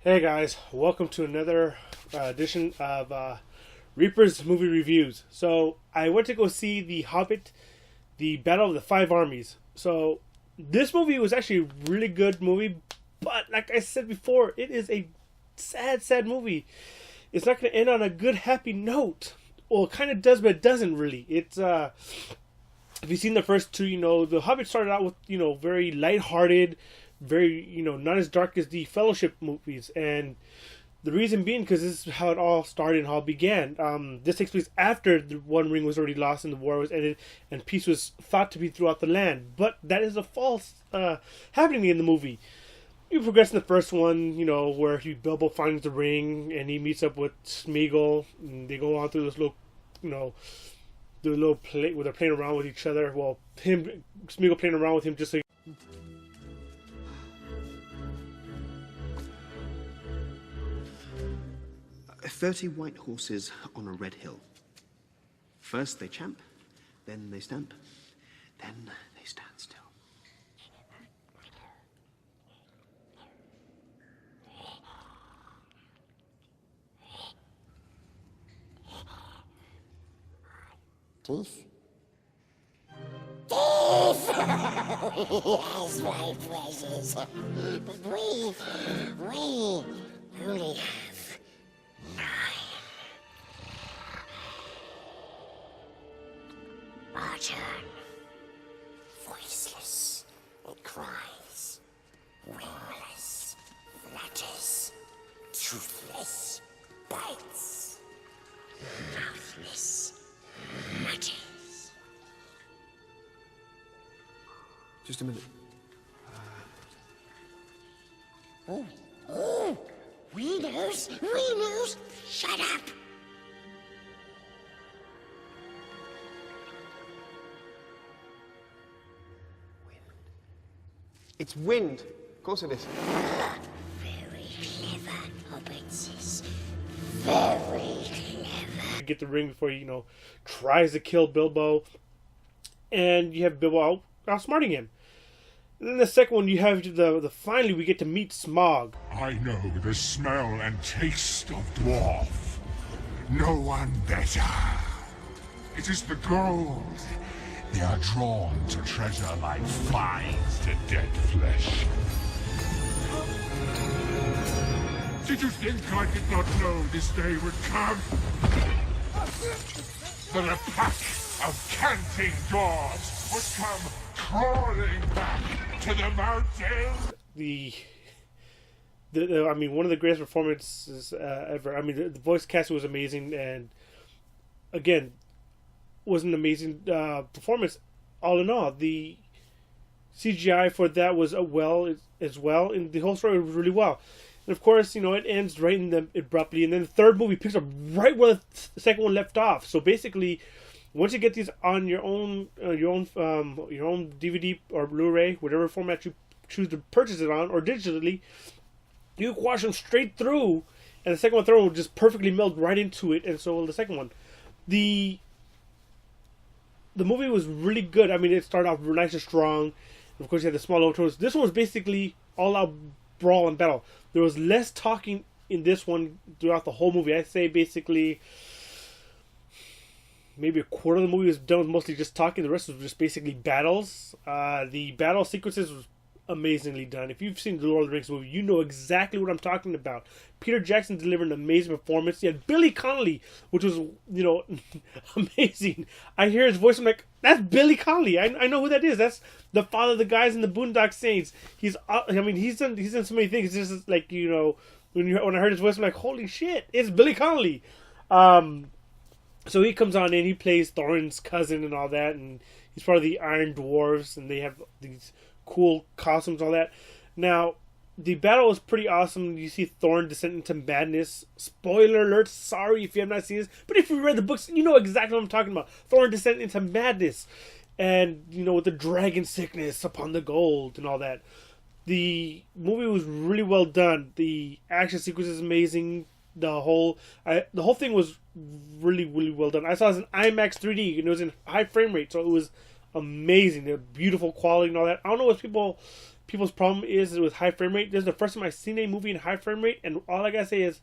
Hey guys, welcome to another edition of Reaper's Movie Reviews. So I went to go see The Hobbit, the Battle of the Five Armies. So this movie was actually a really good movie, but like I said before, it is a sad movie. It's not going to end on a good, happy note. Well, it kind of does, but it doesn't really. It's if you've seen the first two, The Hobbit started out with very lighthearted, very not as dark as the Fellowship movies, and the reason being because this is how it all started and how it began. This takes place after the One Ring was already lost and the war was ended and peace was thought to be throughout the land, but that is a false happening in the movie. You progress in the first one, where Bilbo finds the ring and he meets up with Smeagol, and they go on through this little, the little play where they're playing around with each other. Well, Smeagol playing around with him just so. 30 white horses on a red hill. First they champ, then they stamp, then they stand still. Teeth? Teeth! Yes, my precious. But we only have 9. Our turn. Voiceless, it cries. Wingless, flutters. Toothless, bites. Mouthless, mutters. Just a minute. Oh, we knows. Shut up. It's wind. Of course it is. Very clever, Hobbitses. Very clever. Get the ring before he tries to kill Bilbo, and you have Bilbo outsmarting him. And then the second one, you have the finally we get to meet Smaug. I know the smell and taste of dwarf. No one better. It is the gold. They are drawn to treasure like flies to dead flesh. Did you think I did not know this day would come? That a pack of canting dwarves would come crawling back to the mountains? One of the greatest performances ever. The voice cast was amazing, and again, was an amazing performance. All in all, the CGI for that was as well, and the whole story was really well. And of course, it ends right in the abruptly, and then the third movie picks up right where the second one left off. So basically, once you get these on your own DVD or Blu-ray, whatever format you choose to purchase it on, or digitally, you can watch them straight through, and the second one, third one will just perfectly meld right into it, and so will the second one. The movie was really good. It started off nice and strong. Of course, you had the small overtones. This one was basically all-out brawl and battle. There was less talking in this one throughout the whole movie. I'd say basically maybe a quarter of the movie was done with mostly just talking. The rest was just basically battles. The battle sequences was amazingly done. If you've seen the Lord of the Rings movie, you know exactly what I'm talking about. Peter Jackson delivered an amazing performance. You had Billy Connolly, which was, amazing. I hear his voice, I'm like, that's Billy Connolly. I know who that is. That's the father of the guys in the Boondock Saints. He's done so many things. It's just like, when I heard his voice, I'm like, holy shit, it's Billy Connolly. So he comes on in, he plays Thorin's cousin and all that, and he's part of the Iron Dwarves, and they have these cool costumes and all that. Now, the battle was pretty awesome. You see Thorin descend into madness. Spoiler alert, sorry if you have not seen this, but if you read the books, you know exactly what I'm talking about. Thorin descended into madness, and with the dragon sickness upon the gold and all that. The movie was really well done. The action sequence is amazing. The whole thing was really, really well done. I saw it in IMAX 3D, and it was in high frame rate, so it was amazing. The beautiful quality and all that. I don't know what people people's problem is with high frame rate. This is the first time I've seen a movie in high frame rate, and all I gotta say is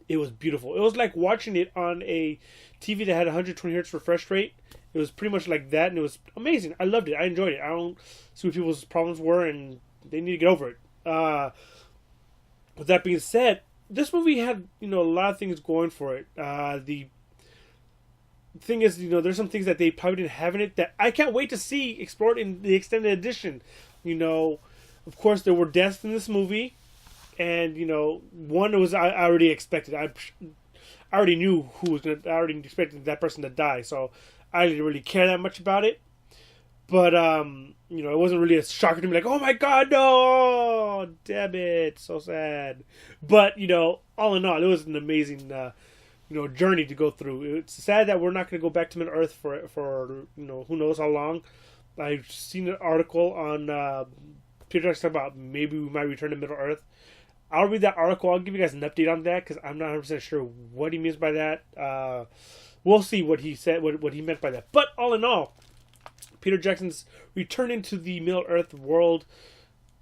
it was beautiful. It was like watching it on a TV that had 120 hertz refresh rate. It was pretty much like that, and it was amazing. I loved it. I enjoyed it. I don't see what people's problems were, and they need to get over it. With that being said, this movie had, a lot of things going for it. The thing is, there's some things that they probably didn't have in it that I can't wait to see explored in the extended edition. Of course, there were deaths in this movie, and one was I already expected. I already knew who was gonna. I already expected that person to die, so I didn't really care that much about it. But it wasn't really a shocker to me. Like, oh my god, no, damn it, so sad. But all in all, it was an amazing journey to go through. It's sad that we're not going to go back to Middle Earth for who knows how long. I've seen an article on Peter Jackson about maybe we might return to Middle Earth. I'll read that article. I'll give you guys an update on that because I'm not 100% sure what he means by that. We'll see what he said, what he meant by that. But all in all, Peter Jackson's returning to the Middle Earth world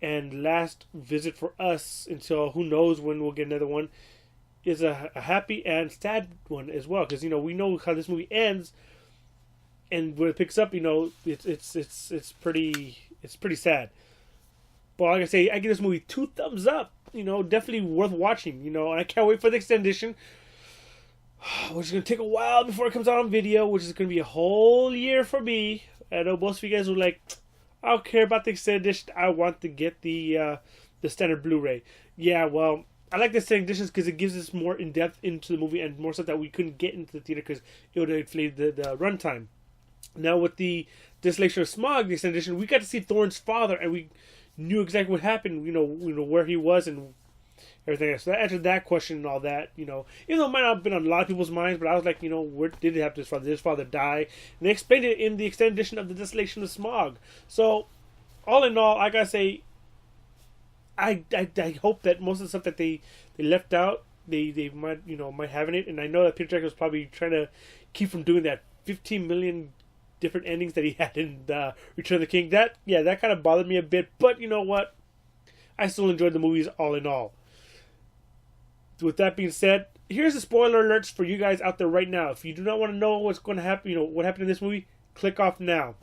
and last visit for us until who knows when we'll get another one is a happy and sad one as well, because we know how this movie ends, and when it picks up, it's pretty sad. But like I say, I give this movie 2 thumbs up. Definitely worth watching. And I can't wait for the extended edition, which is gonna take a while before it comes out on video, which is gonna be a whole year for me. I know most of you guys were like, I don't care about the extended edition. I want to get the standard Blu-ray. Yeah, well, I like the extended editions because it gives us more in depth into the movie and more stuff that we couldn't get into the theater because it would have inflated the runtime. Now with the Desolation of Smaug, the extended edition, we got to see Thorin's father, and we knew exactly what happened. Where he was and everything else. So that answered that question and all that. Even though it might not have been on a lot of people's minds, but I was like, where did it happen to his father? Did his father die? And they explained it in the extended edition of the Desolation of Smaug. So all in all, I gotta say, I hope that most of the stuff that they left out, they might have in it. And I know that Peter Jackson was probably trying to keep from doing that 15 million different endings that he had in Return of the King. That kind of bothered me a bit. But you know what? I still enjoyed the movies all in all. With that being said, here's the spoiler alerts for you guys out there right now. If you do not want to know what's going to happen, what happened in this movie, click off now.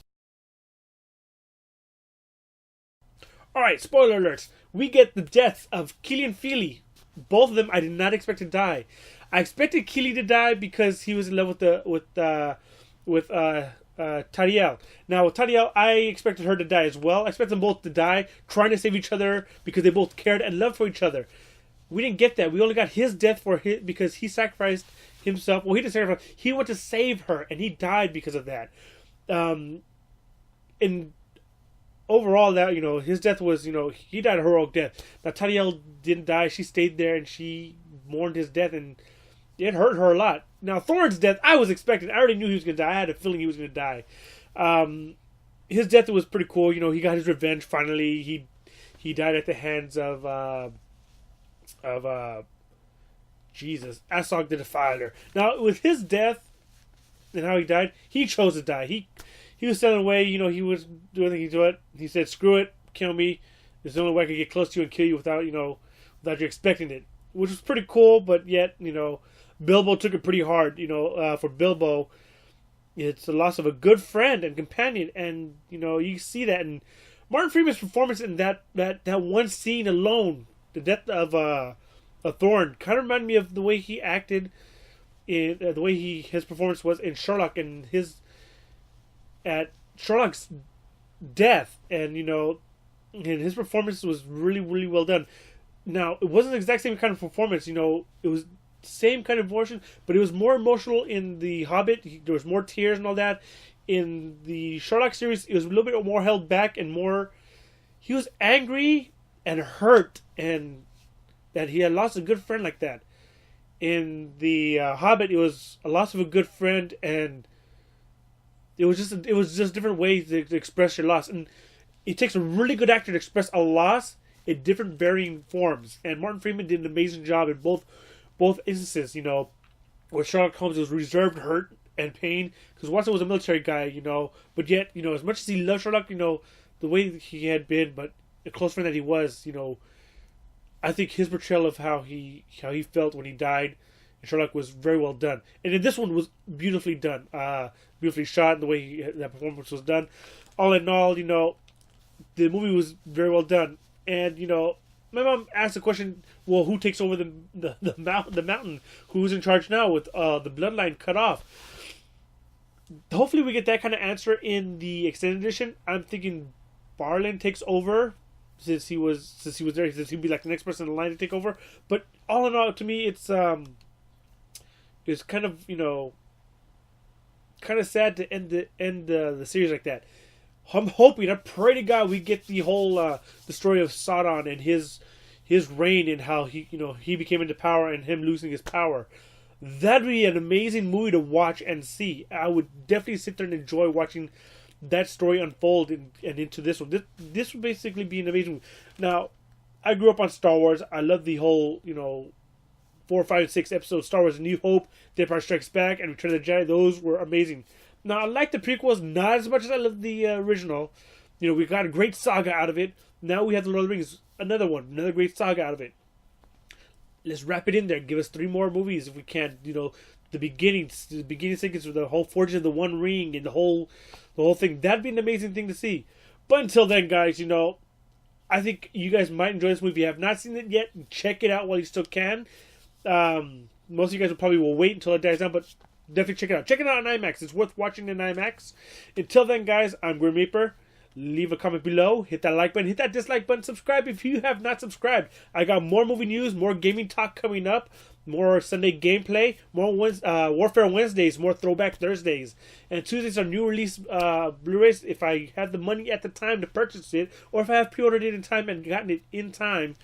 Alright, spoiler alerts. We get the deaths of Keely and Feely. Both of them I did not expect to die. I expected Keely to die because he was in love with Tariel. Now with Tariel, I expected her to die as well. I expected them both to die, trying to save each other because they both cared and loved for each other. We didn't get that. We only got his death because he sacrificed himself. Well, he didn't sacrifice. He went to save her, and he died because of that. And overall, that his death was he died a heroic death. Now Tariel didn't die. She stayed there and she mourned his death, and it hurt her a lot. Now Thorin's death, I was expecting. I already knew he was gonna die. I had a feeling he was gonna die. His death was pretty cool. He got his revenge finally. He died at the hands of Asog the Defiler. Now with his death and how he died, he chose to die. He was sailing away. He was doing things. He said, "Screw it, kill me. It's the only way I can get close to you and kill you without you expecting it," which was pretty cool. But yet, Bilbo took it pretty hard. For Bilbo, it's the loss of a good friend and companion, and you see that. And Martin Freeman's performance in that one scene alone, the death of Thorin, kind of reminded me of the way he acted in the way his performance was in Sherlock and at Sherlock's death, and and his performance was really, really well done. Now it wasn't the exact same kind of performance. It was the same kind of emotion, but it was more emotional in the Hobbit. There was more tears and all that. In the Sherlock series, it was a little bit more held back and more. He was angry and hurt, and that he had lost a good friend like that. In the Hobbit, it was a loss of a good friend, and it was just different ways to express your loss. And it takes a really good actor to express a loss in different varying forms. And Martin Freeman did an amazing job in both instances. Where Sherlock Holmes was reserved hurt and pain because Watson was a military guy. But yet as much as he loved Sherlock, the way he had been, but a close friend that he was, I think his portrayal of how he felt when he died in Sherlock was very well done. And then this one was beautifully done, beautifully shot, and the way that performance was done. All in all, the movie was very well done. And my mom asked the question, well, who takes over the mountain? Who's in charge now with the bloodline cut off? Hopefully we get that kind of answer in the extended edition. I'm thinking Barlin takes over since he was there. Since he'd be like the next person in line to take over. But all in all, to me, it's kind of kind of sad to end the series like that. I'm hoping, I pray to God, we get the whole the story of Sauron and his reign and how he became into power and him losing his power. That'd be an amazing movie to watch and see. I would definitely sit there and enjoy watching that story unfold and into this one. This would basically be an amazing movie. Now, I grew up on Star Wars. I love the whole 4, 5, 6 episodes: Star Wars: A New Hope, The Empire Strikes Back, and Return of the Jedi. Those were amazing. Now, I like the prequels not as much as I love the original. We got a great saga out of it. Now we have The Lord of the Rings, another great saga out of it. Let's wrap it in there. Give us 3 more movies if we can. The beginning sequence with the whole Forging of the One Ring and the whole thing. That'd be an amazing thing to see. But until then, guys, I think you guys might enjoy this movie. If you have not seen it yet, check it out while you still can. Most of you guys will wait until it dies down, but definitely check it out. Check it out on IMAX. It's worth watching in IMAX. Until then, guys, I'm Grim Reaper. Leave a comment below. Hit that like button. Hit that dislike button. Subscribe if you have not subscribed. I got more movie news, more gaming talk coming up, more Sunday gameplay, more Warfare Wednesdays, more Throwback Thursdays. And Tuesdays are new release Blu-rays. If I have the money at the time to purchase it, or if I have pre-ordered it in time and gotten it in time,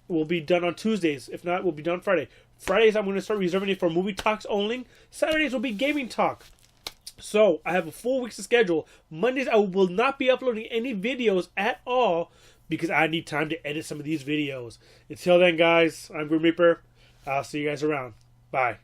it will be done on Tuesdays. If not, it will be done Friday. Fridays, I'm going to start reserving it for movie talks only. Saturdays will be gaming talk. So, I have a full week's schedule. Mondays, I will not be uploading any videos at all because I need time to edit some of these videos. Until then, guys, I'm Grim Reaper. I'll see you guys around. Bye.